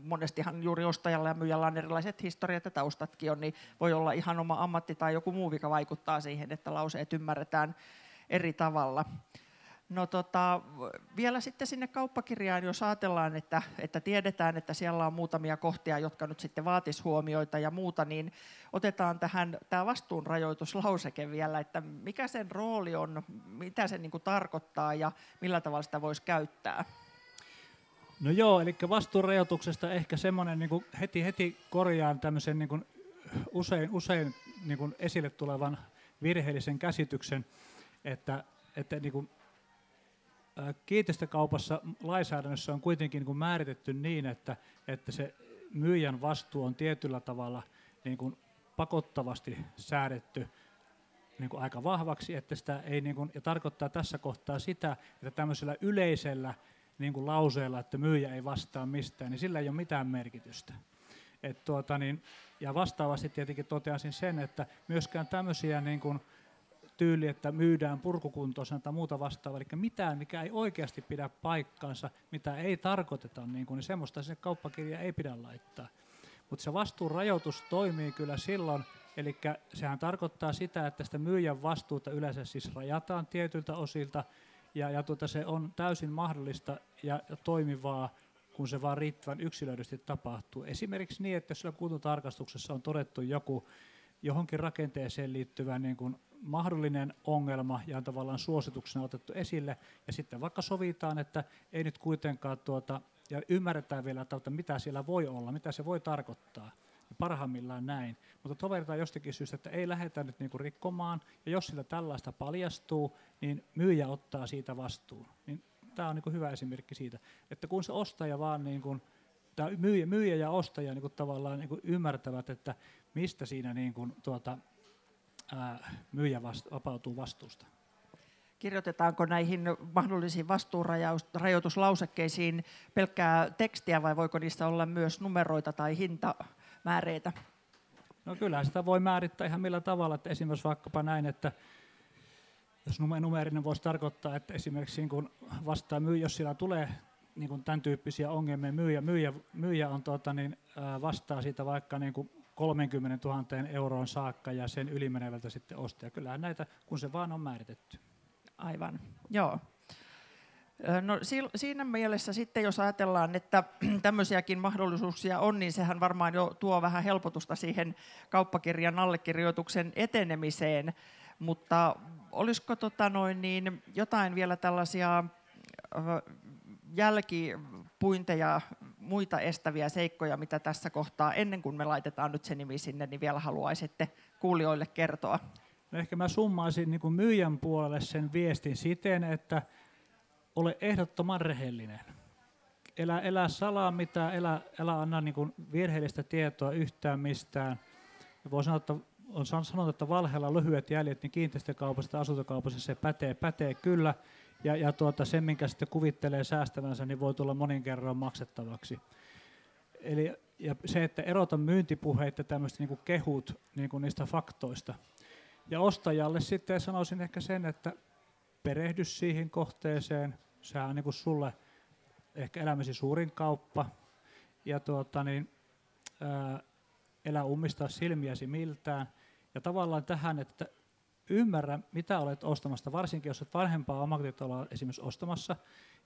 monestihan juuri ostajalla ja myyjällä on erilaiset historiat ja taustatkin on, niin voi olla ihan oma ammatti tai joku muu, mikä vaikuttaa siihen, että lauseet ymmärretään eri tavalla. No vielä sitten sinne kauppakirjaan, jos ajatellaan, että tiedetään, että siellä on muutamia kohtia, jotka nyt sitten vaatisi huomioita ja muuta, niin otetaan tähän tämä vastuunrajoituslauseke vielä, että mikä sen rooli on, mitä se niin kuin tarkoittaa ja millä tavalla sitä voisi käyttää.
No joo, eli vastuunrajoituksesta ehkä semmoinen niin kuin heti korjaan tämmöisen niin kuin usein niin kuin esille tulevan virheellisen käsityksen, että niin kuin kiinteistökaupassa lainsäädännössä on kuitenkin niin kuin määritetty niin, että se myyjän vastuu on tietyllä tavalla niin kuin pakottavasti säädetty niin kuin aika vahvaksi, että sitä ei niin kuin, ja tarkoittaa tässä kohtaa sitä, että tämmöisellä yleisellä niin kuin lauseella, että myyjä ei vastaa mistään, niin sillä ei ole mitään merkitystä. Ja vastaavasti tietenkin toteaisin sen, että myöskään tämmöisiä niin kuin tyyli, että myydään purkukuntoisena tai muuta vastaavaa, eli mitään, mikä ei oikeasti pidä paikkaansa, mitä ei tarkoiteta, niin semmoista se kauppakirja ei pidä laittaa. Mutta se vastuunrajoitus toimii kyllä silloin, eli sehän tarkoittaa sitä, että sitä myyjän vastuuta yleensä siis rajataan tietyiltä osilta, ja se on täysin mahdollista ja toimivaa kun se vaan riittävän yksilöidysti tapahtuu. Esimerkiksi niin, että jos siellä kuntotarkastuksessa on todettu joku johonkin rakenteeseen liittyvä niin kuin mahdollinen ongelma ja on tavallaan suosituksena otettu esille, ja sitten vaikka sovitaan, että ei nyt kuitenkaan ja ymmärretään vielä, että mitä siellä voi olla, mitä se voi tarkoittaa, ja parhaimmillaan näin, mutta toveretaan jostakin syystä, että ei lähdetä nyt niinku rikkomaan, ja jos sillä tällaista paljastuu, niin myyjä ottaa siitä vastuun. Niin tämä on niinku hyvä esimerkki siitä, että kun se ostaja vaan niinku, myyjä ja ostaja niinku tavallaan niinku ymmärtävät, että mistä siinä niinku myyjä vapautuu vastuusta.
Kirjoitetaanko näihin mahdollisiin vastuurajoituslausekkeisiin pelkkää tekstiä vai voiko niissä olla myös numeroita tai hintamääreitä?
No kyllähän sitä voi määrittää ihan millä tavalla, että esimerkiksi vaikkapa näin, että jos numeerinen voisi tarkoittaa, että esimerkiksi niin kun jos siellä tulee niin kun tämän tyyppisiä ongelmia, myyjä on, vastaa siitä vaikka niin kun 30 000 euroon saakka ja sen ylimenevältä sitten ostaja. Kyllähän näitä, kun se vaan on määritetty.
Aivan, joo. No, siinä mielessä sitten, jos ajatellaan, että tämmöisiäkin mahdollisuuksia on, niin sehän varmaan jo tuo vähän helpotusta siihen kauppakirjan allekirjoituksen etenemiseen, mutta olisiko jotain vielä tällaisia jälkipuinteja, muita estäviä seikkoja, mitä tässä kohtaa, ennen kuin me laitetaan nyt se nimi sinne, niin vielä haluaisitte kuulijoille kertoa?
No ehkä mä summaisin niin kuin myyjän puolelle sen viestin siten, että ole ehdottoman rehellinen. Elä salaa mitään, älä anna niin kuin virheellistä tietoa yhtään mistään. Voi sanoa, että on sanottu, että valheella lyhyet jäljet, niin kiinteistökaupassa ja asuntokaupassa se pätee kyllä. Ja sen, minkä sitten kuvittelee säästävänsä, niin voi tulla monin kerran maksettavaksi. Eli ja se, että erota myyntipuheet ja tämmöiset niin kuin kehut niin kuin niistä faktoista. Ja ostajalle sitten sanoisin ehkä sen, että perehdy siihen kohteeseen. Sehän on niin kuin sulle ehkä elämäsi suurin kauppa. Ja elä ummistaa silmiäsi miltään. Ja tavallaan tähän, että ymmärrä, mitä olet ostamassa, varsinkin jos olet vanhempaa omakotitaloa esimerkiksi ostamassa.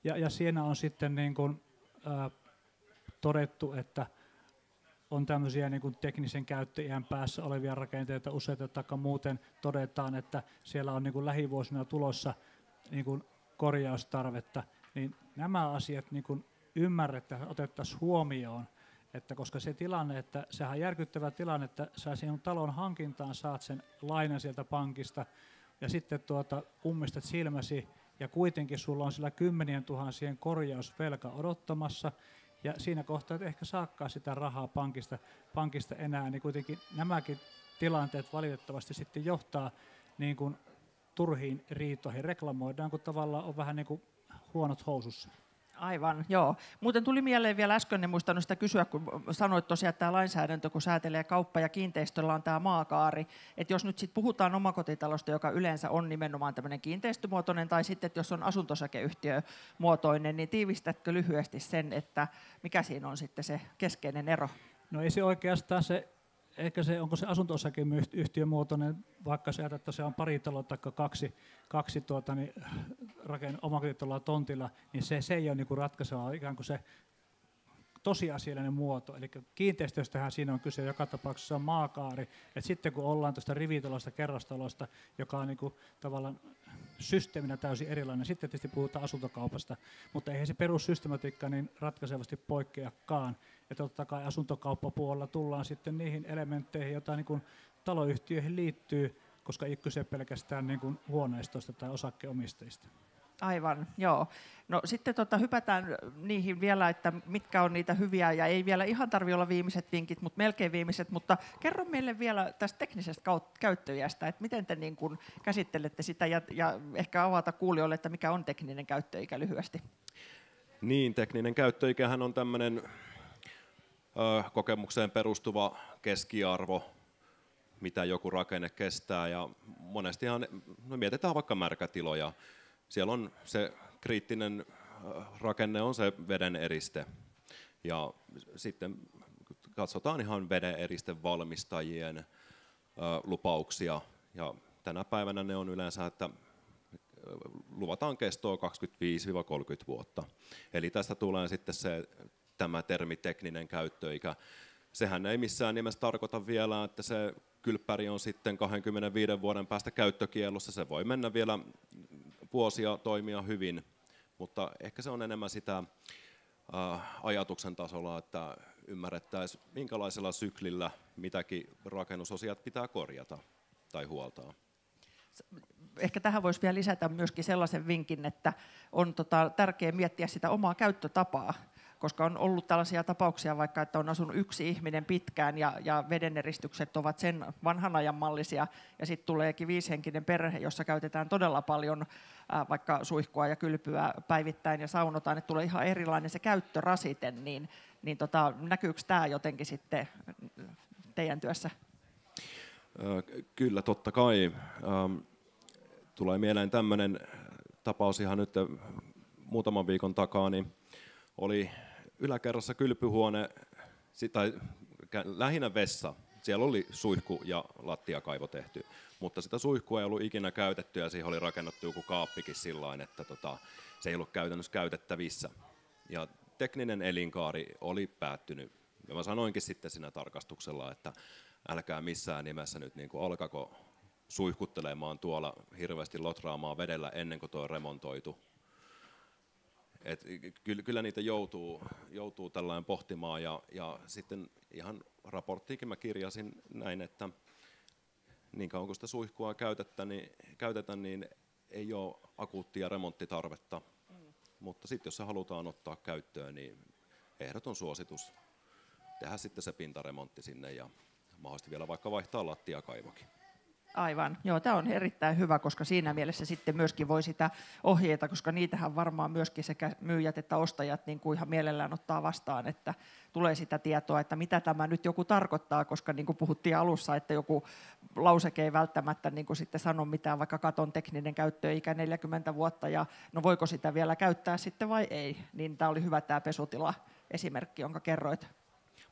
Ja siinä on sitten niin kuin, todettu, että on tämmöisiä niin kuin teknisen käyttöiän päässä olevia rakenteita useita, taikka muuten todetaan, että siellä on niin kuin lähivuosina tulossa niin kuin korjaustarvetta, niin nämä asiat niin kuin ymmärretään, otettaisiin huomioon, että koska se tilanne, että sehän on järkyttävä tilanne, että sä sinun talon hankintaan saat sen lainan sieltä pankista ja sitten ummistat silmäsi ja kuitenkin sulla on sillä 10 000 korjausvelka odottamassa, ja siinä kohtaa, että ehkä saakkaa sitä rahaa pankista enää, niin kuitenkin nämäkin tilanteet valitettavasti sitten johtaa niin kuin turhiin riitoihin. Reklamoidaan, kun tavallaan on vähän niin kuin huonot housussa.
Aivan, joo. Muuten tuli mieleen vielä äsken, en muistanut sitä kysyä, kun sanoit tosiaan, että tämä lainsäädäntö, kun säätelee kauppa- ja kiinteistöllä on tämä maakaari, että jos nyt sitten puhutaan omakotitalosta, joka yleensä on nimenomaan tämmöinen kiinteistömuotoinen, tai sitten, että jos on asuntosakeyhtiömuotoinen, niin tiivistätkö lyhyesti sen, että mikä siinä on sitten se keskeinen ero?
No ei se oikeastaan ehkä onko se asunto-osakeyhtiömuotoinen, vaikka se että se on pari taloa tai kaksi omakotitaloa tontilla, niin se ei ole niinku ratkaiseva ikään kuin se tosiasiallinen muoto. Eli kiinteistöstähän siinä on kyse, joka tapauksessa on maakaari. Et sitten kun ollaan tuosta rivitalosta, kerrostalosta, joka on niinku tavallaan systeeminä täysin erilainen, sitten tietysti puhutaan asuntokaupasta, mutta eihän se perussystematiikka niin ratkaisevasti poikkeakaan. Ja totta kai asuntokauppapuolella tullaan sitten niihin elementteihin, joita niin kuin taloyhtiöihin liittyy, koska ei kyse pelkästään niin kuin huoneistoista tai osakkeenomistajista.
Aivan, joo. No sitten hypätään niihin vielä, että mitkä on niitä hyviä, ja ei vielä ihan tarvitse olla viimeiset vinkit, mutta melkein viimeiset, mutta kerro meille vielä tästä teknisestä käyttöiästä, että miten te niin kuin käsittelette sitä, ja ehkä avata kuulijoille, että mikä on tekninen käyttöikä lyhyesti.
Niin, tekninen käyttöikähän on tämmöinen kokemukseen perustuva keskiarvo, mitä joku rakenne kestää, ja monestihan mietitään vaikka märkätiloja. Siellä on se kriittinen rakenne on se veden eriste, ja sitten katsotaan ihan veden eristevalmistajien lupauksia, ja tänä päivänä ne on yleensä, että luvataan kestoa 25-30 vuotta. Eli tästä tulee sitten tämä termi tekninen käyttöikä. Sehän ei missään nimessä tarkoita vielä, että se kylppäri on sitten 25 vuoden päästä käyttökiellossa. Se voi mennä vielä vuosia toimia hyvin, mutta ehkä se on enemmän sitä ajatuksen tasolla, että ymmärrettäisiin minkälaisella syklillä mitäkin rakennusosiat pitää korjata tai huoltaa.
Ehkä tähän voisi vielä lisätä myöskin sellaisen vinkin, että on tärkeää miettiä sitä omaa käyttötapaa, koska on ollut tällaisia tapauksia vaikka, että on asunut yksi ihminen pitkään ja vedeneristykset ovat sen vanhan ajan mallisia ja sitten tuleekin 5-henkinen perhe, jossa käytetään todella paljon vaikka suihkua ja kylpyä päivittäin ja saunotaan, että tulee ihan erilainen se käyttörasite, niin näkyykö tämä jotenkin sitten teidän työssä?
Kyllä, totta kai. Tulee mieleen tämmöinen tapaus ihan nyt muutaman viikon takaa, niin oli yläkerrassa kylpyhuone, tai lähinnä vessa. Siellä oli suihku ja lattiakaivo tehty, mutta sitä suihkua ei ollut ikinä käytetty ja siihen oli rakennettu joku kaappikin sillain, että se ei ollut käytännössä käytettävissä. Ja tekninen elinkaari oli päättynyt. Ja mä sanoinkin sitten siinä tarkastuksella, että älkää missään nimessä nyt niin kuin alkako suihkuttelemaan tuolla hirveästi lotraamaan vedellä ennen kuin tuo on remontoitu. Et kyllä niitä joutuu tällainen pohtimaan ja sitten ihan raporttiinkin mä kirjasin näin, että niin kauan kun sitä suihkua käytetään, niin ei ole akuuttia remonttitarvetta. Mutta sitten jos se halutaan ottaa käyttöön, niin ehdoton suositus tehdä sitten se pintaremontti sinne ja mahdollisesti vielä vaikka vaihtaa lattiakaivokin.
Aivan. Joo, tämä on erittäin hyvä, koska siinä mielessä sitten myöskin voi sitä ohjeita, koska niitähän varmaan myöskin sekä myyjät että ostajat niin kuin ihan mielellään ottaa vastaan, että tulee sitä tietoa, että mitä tämä nyt joku tarkoittaa, koska niin kuin puhuttiin alussa, että joku lauseke ei välttämättä niin kuin sitten sano mitään, vaikka katon tekninen käyttöikä 40 vuotta, ja no voiko sitä vielä käyttää sitten vai ei, niin tämä oli hyvä tämä pesutila-esimerkki, jonka kerroit.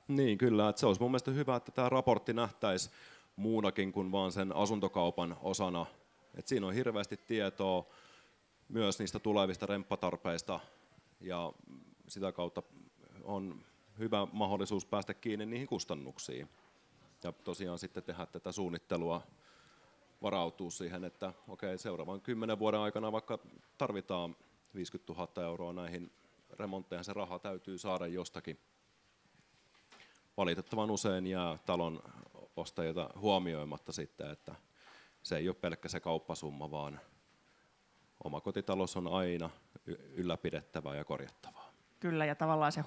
Niin kyllä, että se olisi mun mielestä hyvä, että tämä raportti nähtäisi muunakin kuin vaan sen asuntokaupan osana. Et siinä on hirveästi tietoa myös niistä tulevista remppatarpeista ja sitä kautta on hyvä mahdollisuus päästä kiinni niihin kustannuksiin. Ja tosiaan sitten tehdä tätä suunnittelua, varautua siihen, että okei, seuraavan 10 vuoden aikana vaikka tarvitaan 50 000 euroa näihin remontteihin, se raha täytyy saada jostakin. Valitettavan usein jää talon ostajilta huomioimatta sitten, että se ei ole pelkkä se kauppasumma, vaan omakotitalous on aina ylläpidettävää ja korjattavaa.
Kyllä, ja tavallaan se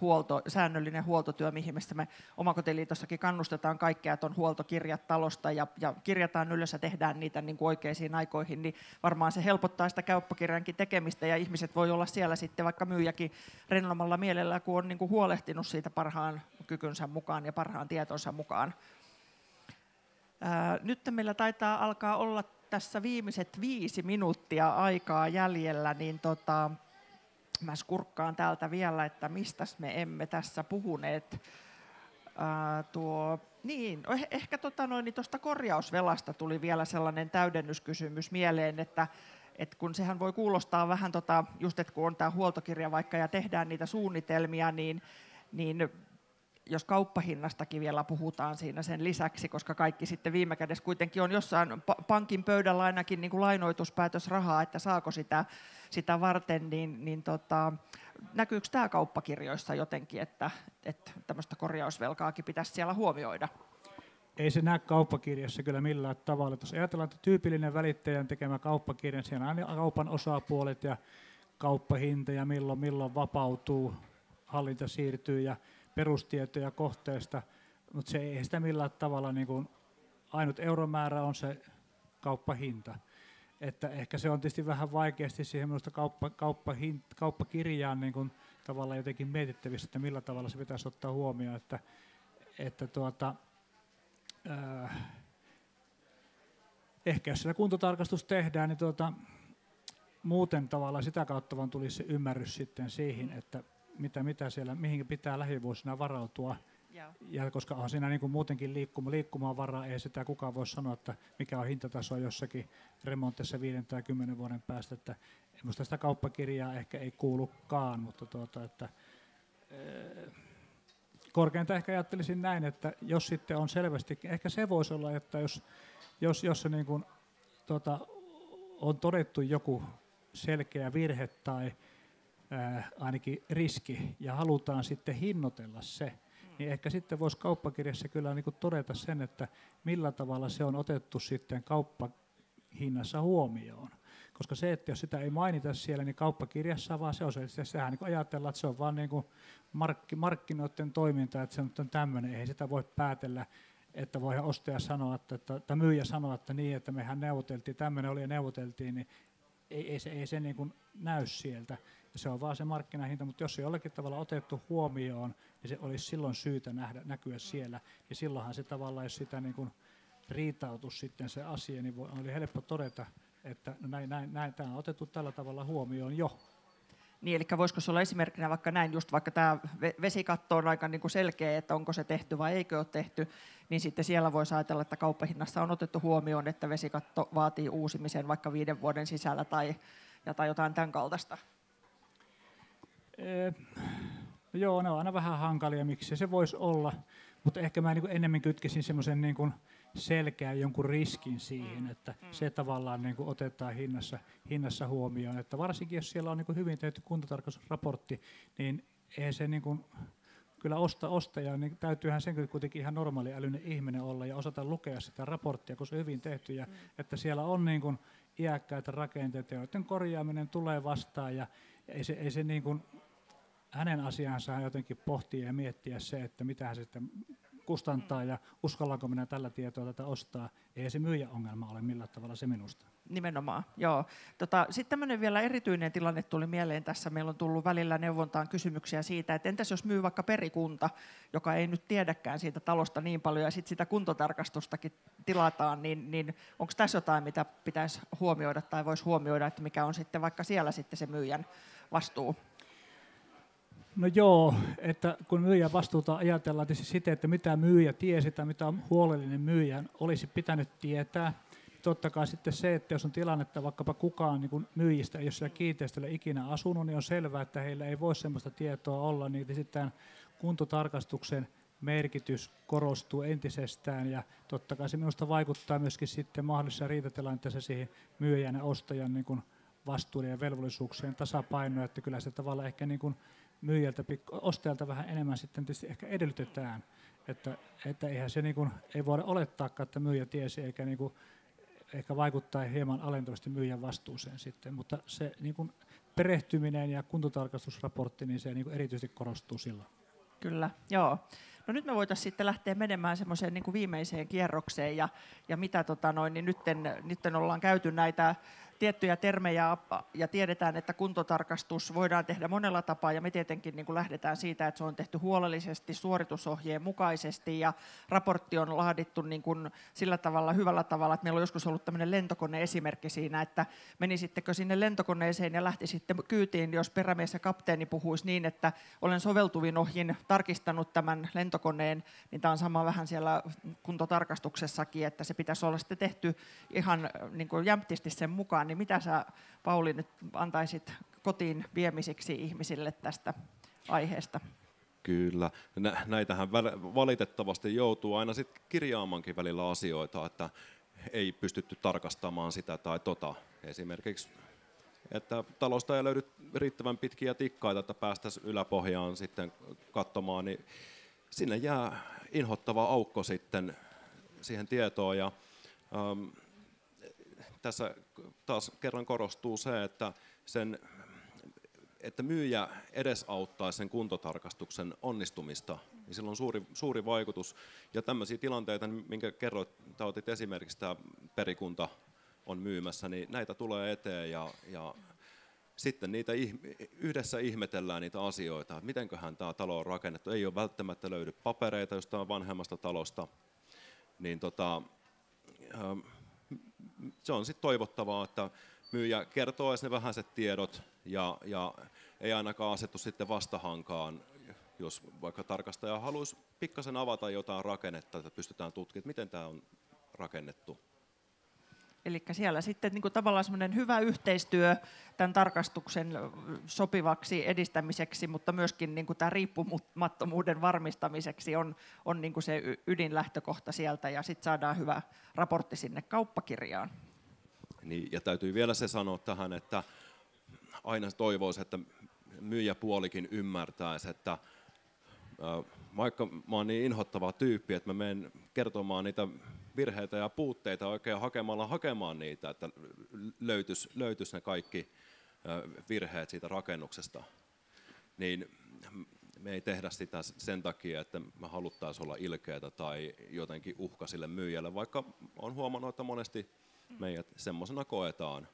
säännöllinen huoltotyö, mihin me Omakotiliitossakin kannustetaan kaikkea, että on huoltokirjat talosta ja kirjataan ylös ja tehdään niitä niin kuin oikeisiin aikoihin, niin varmaan se helpottaa sitä kauppakirjankin tekemistä ja ihmiset voi olla siellä sitten vaikka myyjäkin rennomalla mielellä, kun on niin kuin huolehtinut siitä parhaan kykynsä mukaan ja parhaan tietonsa mukaan. Nyt meillä taitaa alkaa olla tässä viimeiset 5 minuuttia aikaa jäljellä, niin mä skurkkaan täältä vielä, että mistäs me emme tässä puhuneet. Ehkä tuosta korjausvelasta tuli vielä sellainen täydennyskysymys mieleen, että kun sehän voi kuulostaa vähän, just että kun on tämä huoltokirja vaikka ja tehdään niitä suunnitelmia, niin jos kauppahinnastakin vielä puhutaan siinä sen lisäksi, koska kaikki sitten viime kädessä kuitenkin on jossain pankin pöydällä ainakin niin kuin lainoituspäätösrahaa, että saako sitä varten, niin näkyykö tämä kauppakirjoissa jotenkin, että tämmöistä korjausvelkaakin pitäisi siellä huomioida?
Ei se näe kauppakirjassa kyllä millään tavalla. Jos ajatellaan, että tyypillinen välittäjän tekemä kauppakirja, siinä on kaupan osapuolet ja kauppahinta ja milloin vapautuu, hallinta siirtyy ja perustietoja kohteesta, mutta se ei sitä millään tavalla, niin kuin, ainut euromäärä on se kauppahinta. Että ehkä se on tietysti vähän vaikeasti siihen minusta kauppakirjaan niin kuin, tavallaan jotenkin mietittävissä, että millä tavalla se pitäisi ottaa huomioon. Että ehkä jos siellä kuntotarkastus tehdään, niin muuten tavallaan sitä kautta vaan tulisi se ymmärrys sitten siihen, että mitä siellä, mihin pitää lähivuosina varautua Ja koska on siinä niin kuin muutenkin liikkumavaraa, ei sitä kukaan voi sanoa, että mikä on hintataso jossakin remontissa 5 tai 10 vuoden päästä. Että minusta sitä kauppakirjaa ehkä ei kuulukaan, mutta korkeinta ehkä ajattelisin näin, että jos sitten on selvästi, ehkä se voisi olla, että jos se niin kuin, on todettu joku selkeä virhe tai ainakin riski ja halutaan sitten hinnoitella se, niin ehkä sitten voisi kauppakirjassa kyllä niin kuin todeta sen, että millä tavalla se on otettu sitten kauppahinnassa huomioon. Koska se, että jos sitä ei mainita siellä, niin kauppakirjassa vaan se on sehän niin kuin ajatellaan, että se on vaan niin kuin markkinoiden toiminta, että se on tämmöinen, ei sitä voi päätellä, että voihan ostaja sanoa, tai myyjä sanoa, että niin, että mehän neuvoteltiin, tämmöinen oli ja neuvoteltiin, niin ei se niin kuin näy sieltä. Ja se on vaan se markkinahinta, mutta jos se jollakin tavalla otettu huomioon, niin se olisi silloin syytä näkyä siellä. Ja silloinhan se tavallaan, jos sitä niin kuin riitautus sitten se asia, niin oli helppo todeta, että no näin, tämä on otettu tällä tavalla huomioon jo.
Niin, eli voisiko se olla esimerkkinä vaikka näin, just vaikka tämä vesikatto on aika niin kuin selkeä, että onko se tehty vai eikö ole tehty, niin sitten siellä voisi ajatella, että kauppahinnassa on otettu huomioon, että vesikatto vaatii uusimisen vaikka 5 vuoden sisällä tai jotain tämän kaltaista.
Joo, ne on aina vähän hankalia, miksi se voisi olla, mutta ehkä mä niin kuin enemmän kytkisin semmoisen niin kuin selkeän jonkun riskin siihen, että se tavallaan niin kuin otetaan hinnassa huomioon, että varsinkin jos siellä on niin kuin hyvin tehty kuntotarkastusraportti, niin eihän se niin kuin, kyllä ostaja, niin täytyyhän sen kuitenkin ihan normaali älyinen ihminen olla ja osata lukea sitä raporttia, kun se on hyvin tehty ja että siellä on niin kuin iäkkäitä rakenteita, joiden korjaaminen tulee vastaan ja ei se niin kuin hänen asiansa jotenkin pohtia ja miettiä se, että mitä hän sitten kustantaa ja uskallanko minä tällä tietoa tätä ostaa. Ei se myyjän ongelma ole millään tavalla se minusta.
Nimenomaan, joo. Sitten tämmöinen vielä erityinen tilanne tuli mieleen tässä. Meillä on tullut välillä neuvontaan kysymyksiä siitä, että entäs jos myy vaikka perikunta, joka ei nyt tiedäkään siitä talosta niin paljon ja sitten sitä kuntotarkastustakin tilataan, niin onko tässä jotain, mitä pitäisi huomioida tai voisi huomioida, että mikä on sitten vaikka siellä sitten se myyjän vastuu?
No joo, että kun myyjän vastuuta ajatellaan tietysti siten, että mitä myyjä tiesi tai mitä huolellinen myyjän olisi pitänyt tietää. Totta kai sitten se, että jos on tilanne, että vaikkapa kukaan niin myyjistä ei ole siellä kiinteistöllä ikinä asunut, niin on selvää, että heillä ei voi sellaista tietoa olla, niin sitten kuntotarkastuksen merkitys korostuu entisestään ja totta kai se minusta vaikuttaa myöskin sitten mahdollisessa riitatilanteessa siihen myyjän ja ostajan niin kuin vastuuden ja velvollisuuksien tasapainoa, että kyllä se tavallaan ehkä niin kuin myyjältä, ostajalta vähän enemmän sitten tietysti ehkä edellytetään, että eihän se niin kuin, ei voida olettaakaan, että myyjä tiesi, eikä niin kuin, ehkä vaikuttaa hieman alentavasti myyjän vastuuseen sitten, mutta se niin kuin perehtyminen ja kuntotarkastusraportti, niin se niin kuin erityisesti korostuu silloin.
Kyllä, joo. No nyt me voitaisiin sitten lähteä menemään semmoiseen niin kuin viimeiseen kierrokseen ja mitä niin nytten ollaan käyty näitä tiettyjä termejä ja tiedetään, että kuntotarkastus voidaan tehdä monella tapaa ja me tietenkin niin kuin lähdetään siitä, että se on tehty huolellisesti, suoritusohjeen mukaisesti ja raportti on laadittu niin kuin sillä tavalla, hyvällä tavalla, että meillä on joskus ollut tämmöinen lentokone-esimerkki siinä, että menisittekö sinne lentokoneeseen ja lähtisitte kyytiin, jos perämies ja kapteeni puhuisi niin, että olen soveltuvin ohjin tarkistanut tämän lentokoneen, niin tämä on sama vähän siellä kuntotarkastuksessakin, että se pitäisi olla sitten tehty ihan niin kuin jämptisti sen mukaan. Niin mitä sä, Pauli, nyt antaisit kotiin viemisiksi ihmisille tästä aiheesta?
Kyllä. Näitähän valitettavasti joutuu aina sit kirjaamankin välillä asioita, että ei pystytty tarkastamaan sitä tai tota. Esimerkiksi, että talosta ei löydy riittävän pitkiä tikkaita, että päästäisiin yläpohjaan sitten katsomaan, niin sinne jää inhottava aukko sitten siihen tietoon. Ja, tässä taas kerran korostuu se, että myyjä edesauttaisi sen kuntotarkastuksen onnistumista, niin sillä on suuri vaikutus. Ja tämmöisiä tilanteita, minkä kerroit, otit esimerkiksi tämä perikunta on myymässä, niin näitä tulee eteen ja sitten niitä yhdessä ihmetellään niitä asioita, että mitenköhän tämä talo on rakennettu. Ei ole välttämättä löydy papereita jostain vanhemmasta talosta, niin se on sitten toivottavaa, että myyjä kertoo edes ne vähäiset tiedot ja ei ainakaan asettu sitten vastahankaan jos vaikka tarkastaja haluaisi pikkasen avata jotain rakennetta, että pystytään tutkimaan, miten tämä on rakennettu.
Eli siellä sitten niin kuin tavallaan semmoinen hyvä yhteistyö tämän tarkastuksen sopivaksi edistämiseksi, mutta myöskin niin kuin tämä riippumattomuuden varmistamiseksi on niin kuin se ydinlähtökohta sieltä, ja sitten saadaan hyvä raportti sinne kauppakirjaan.
Niin, ja täytyy vielä se sanoa tähän, että aina toivoisi, että myyjäpuolikin ymmärtäisi, että vaikka mä oon niin inhottava tyyppi, että mä menen kertomaan niitä virheitä ja puutteita oikein hakemaan niitä, että löytyisi ne kaikki virheet siitä rakennuksesta, niin me ei tehdä sitä sen takia, että me haluttaisiin olla ilkeitä tai jotenkin uhka sille myyjälle, vaikka on huomannut, että monesti meidät semmoisena koetaan.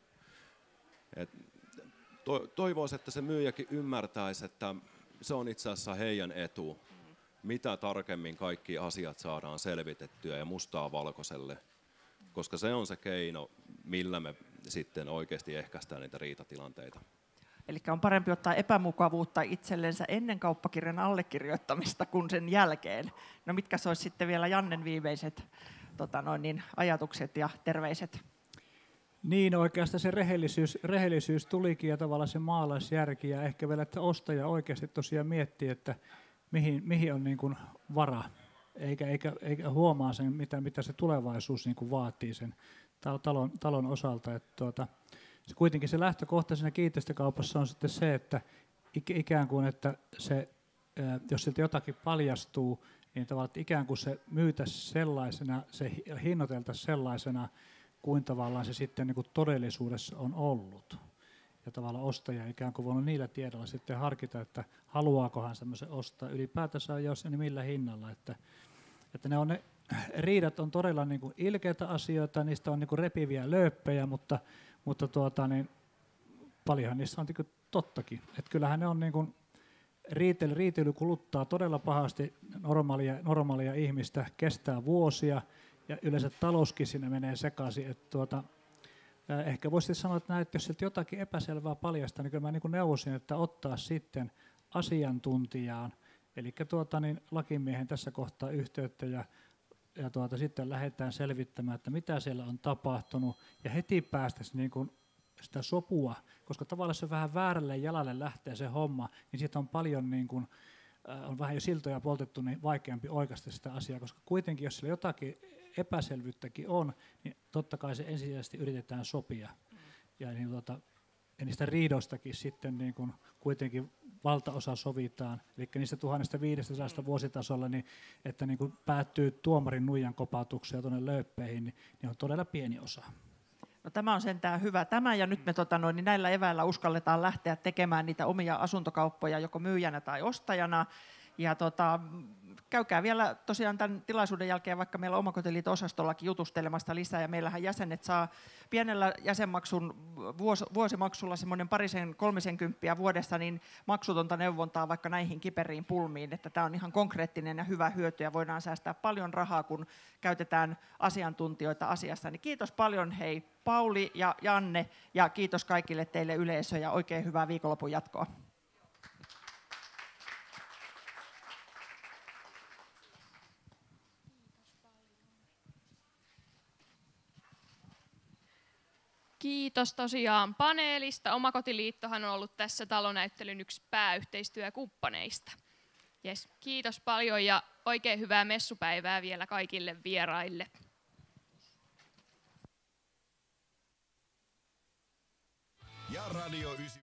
Toivoisin, että se myyjäkin ymmärtäisi, että se on itse asiassa heidän etu, mitä tarkemmin kaikki asiat saadaan selvitettyä ja mustaa valkoiselle, koska se on se keino, millä me sitten oikeasti ehkäistään niitä riitatilanteita.
Eli on parempi ottaa epämukavuutta itsellensä ennen kauppakirjan allekirjoittamista kuin sen jälkeen. No mitkä olisi sitten vielä Jannen viimeiset ajatukset ja terveiset?
Niin, oikeastaan se rehellisyys tulikin ja tavallaan se maalaisjärki ja ehkä vielä, että ostaja oikeasti tosiaan miettii, että mihin on niin kuin vara, eikä huomaa sen, mitä se tulevaisuus niin kuin vaatii sen talon osalta. Että se kuitenkin se lähtökohta siinä kiinteistökaupassa on sitten se, että ikään kuin, että se, jos siltä jotakin paljastuu, niin tavallaan, että ikään kuin se myytäisiin sellaisena, se hinnoiteltaisiin sellaisena, kuin tavallaan se sitten niin kuin todellisuudessa on ollut. Ja tavallaan ostaja ikään kuin voinut niillä tiedoilla sitten harkita, että haluaakohan semmoisen ostaa ylipäätänsä, jos niin millä hinnalla. Että ne riidat on todella niin kuin ilkeitä asioita, niistä on niin kuin repiviä lööppejä, mutta paljonhan niissä on niin kuin tottakin. Että kyllähän ne on niin kuin riiteily kuluttaa todella pahasti normaalia ihmistä, kestää vuosia ja yleensä talouskin siinä menee sekaisin. Että ehkä voisi sanoa, että jos sieltä jotakin epäselvää paljastaa, niin kyllä mä niin kuin neuvosin, että ottaa sitten asiantuntijaan, eli lakimiehen tässä kohtaa yhteyttä ja sitten lähdetään selvittämään, että mitä siellä on tapahtunut ja heti päästäisiin niin kuin sitä sopua, koska tavallaan se vähän väärälle jalalle lähtee se homma, niin siitä on paljon niin kuin, on vähän jo siltoja poltettu, niin vaikeampi oikaista sitä asiaa, koska kuitenkin jos siellä jotakin epäselvyyttäkin on, niin totta kai se ensisijaisesti yritetään sopia. Ja niistä riidoistakin sitten niin kuin kuitenkin valtaosa sovitaan, eli niistä 1500 vuositasolla, niin, että niin kuin päättyy tuomarin nuijan kopautukseen tuonne lööppeihin, niin on todella pieni osa.
No, tämä on sentään hyvä tämä, ja nyt me niin näillä eväillä uskalletaan lähteä tekemään niitä omia asuntokauppoja joko myyjänä tai ostajana. Ja käykää vielä tosiaan tämän tilaisuuden jälkeen vaikka meillä Omakotiliiton osastollakin jutustelemasta lisää, ja meillähän jäsenet saa pienellä jäsenmaksun vuosimaksulla semmoinen 230 vuodessa niin maksutonta neuvontaa vaikka näihin kiperiin pulmiin, että tämä on ihan konkreettinen ja hyvä hyöty ja voidaan säästää paljon rahaa, kun käytetään asiantuntijoita asiassa. Niin kiitos paljon hei Pauli ja Janne, ja kiitos kaikille teille yleisö ja oikein hyvää viikonlopun jatkoa.
Kiitos tosiaan paneelista. Omakotiliittohan on ollut tässä talonäyttelyn yksi pääyhteistyökumppaneista. Yes, kiitos paljon ja oikein hyvää messupäivää vielä kaikille vieraille. Ja Radio 9.